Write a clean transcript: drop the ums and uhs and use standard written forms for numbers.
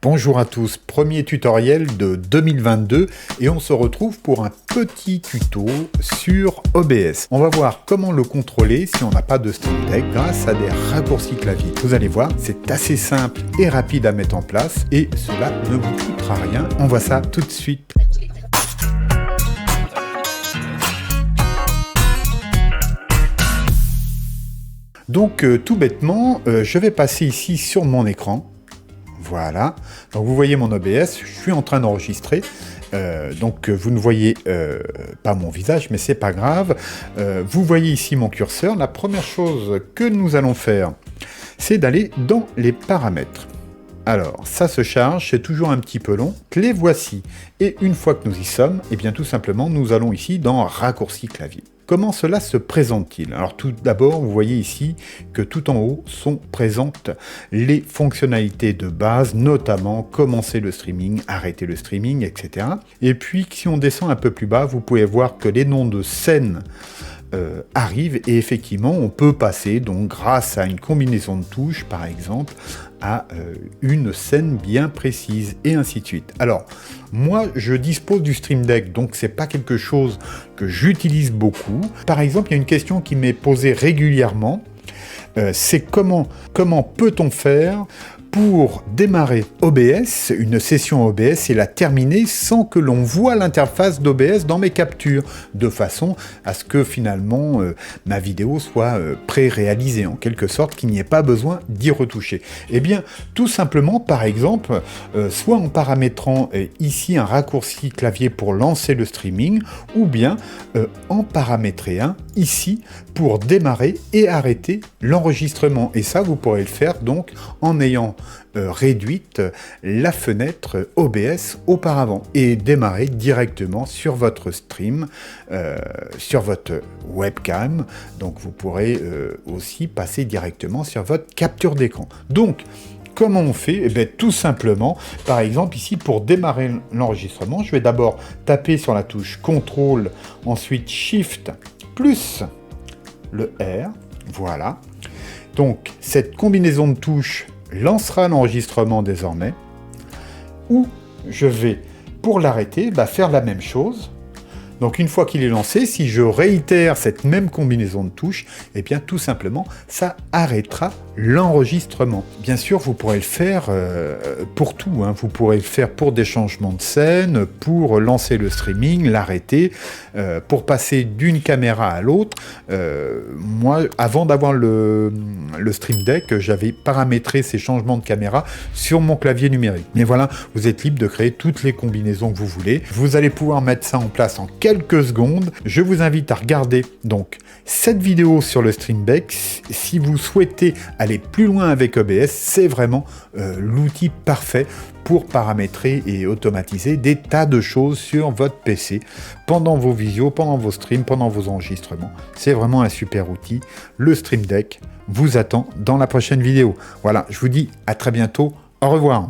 Bonjour à tous, premier tutoriel de 2022 et on se retrouve pour un petit tuto sur OBS. On va voir comment le contrôler si on n'a pas de Stream Deck grâce à des raccourcis clavier. Vous allez voir, c'est assez simple et rapide à mettre en place et cela ne vous coûtera rien. On voit ça tout de suite. Donc tout bêtement, je vais passer ici sur mon écran. Voilà, donc vous voyez mon OBS, je suis en train d'enregistrer, donc vous ne voyez pas mon visage, mais c'est pas grave. Vous voyez ici mon curseur. La première chose que nous allons faire, c'est d'aller dans les paramètres. Alors, ça se charge, c'est toujours un petit peu long. Les voici. Et une fois que nous y sommes, eh bien tout simplement, nous allons ici dans raccourci clavier. Comment cela se présente-t-il? Alors tout d'abord, vous voyez ici que tout en haut sont présentes les fonctionnalités de base, notamment commencer le streaming, arrêter le streaming, etc. Et puis, si on descend un peu plus bas, vous pouvez voir que les noms de scènes arrivent et effectivement, on peut passer, donc grâce à une combinaison de touches, par exemple, à une scène bien précise et ainsi de suite. Alors, moi, je dispose du Stream Deck, donc c'est pas quelque chose que j'utilise beaucoup. Par exemple, il y a une question qui m'est posée régulièrement, c'est comment peut-on faire pour démarrer OBS, une session OBS, et la terminer sans que l'on voit l'interface d'OBS dans mes captures, de façon à ce que finalement ma vidéo soit pré-réalisée, en quelque sorte, qu'il n'y ait pas besoin d'y retoucher. Eh bien, tout simplement, par exemple, soit en paramétrant ici un raccourci clavier pour lancer le streaming, ou bien en paramétrer un ici pour démarrer et arrêter l'enregistrement. Et ça, vous pourrez le faire donc en ayant réduite la fenêtre OBS auparavant et démarrer directement sur votre stream, sur votre webcam. Donc vous pourrez aussi passer directement sur votre capture d'écran. Donc comment on fait? Eh bien, tout simplement, par exemple, ici, pour démarrer l'enregistrement, je vais d'abord taper sur la touche CTRL, ensuite SHIFT, plus le R, voilà. Donc, cette combinaison de touches lancera l'enregistrement désormais, ou je vais, pour l'arrêter, faire la même chose. Donc une fois qu'il est lancé, si je réitère cette même combinaison de touches, eh bien tout simplement, ça arrêtera l'enregistrement. Bien sûr, vous pourrez le faire pour tout, hein. Vous pourrez le faire pour des changements de scène, pour lancer le streaming, l'arrêter, pour passer d'une caméra à l'autre. Moi, avant d'avoir le Stream Deck, j'avais paramétré ces changements de caméra sur mon clavier numérique. Mais voilà, vous êtes libre de créer toutes les combinaisons que vous voulez. Vous allez pouvoir mettre ça en place en quelques secondes. Je vous invite à regarder donc cette vidéo sur le Stream Deck. Si vous souhaitez aller plus loin avec OBS, c'est vraiment l'outil parfait pour paramétrer et automatiser des tas de choses sur votre PC pendant vos visios, pendant vos streams, pendant vos enregistrements. C'est vraiment un super outil. Le Stream Deck vous attend dans la prochaine vidéo. Voilà, je vous dis à très bientôt. Au revoir.